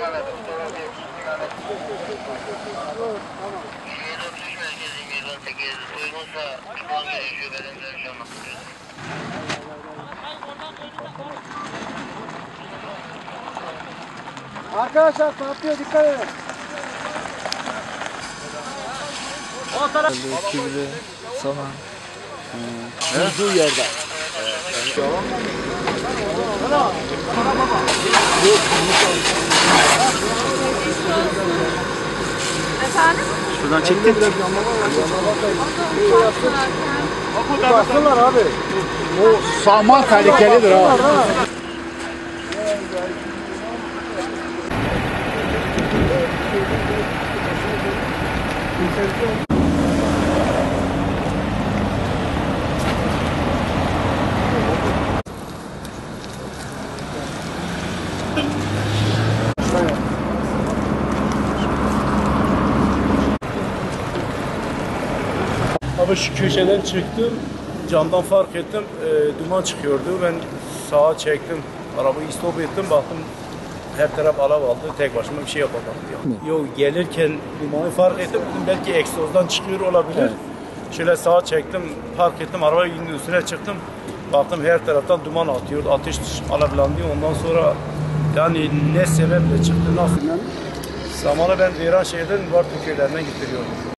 Uygunsa puan gerekiyor benim inşallah. Arkadaşlar patlıyor, dikkat edin. O taraf. Kibri, saman. Durduğu yerde. Efendim? Şuradan çektik. Baksınlar abi. O saman tehlikelidir ha. Abi şu köşeden çıktım, camdan fark ettim, duman çıkıyordu. Ben sağa çektim, arabayı stop ettim, baktım her taraf alev aldı, tek başıma bir şey yapamadım. Yok, gelirken dumanı fark ettim, belki egzozdan çıkıyor olabilir. Evet. Şöyle sağa çektim, park ettim, arabayı üstüne çıktım, baktım her taraftan duman atıyor, ateş alevlendi. Ondan sonra yani ne sebeple çıktı, nasıl? Samanı ben Viranşehir'den Vartu köylerine getiriyorum.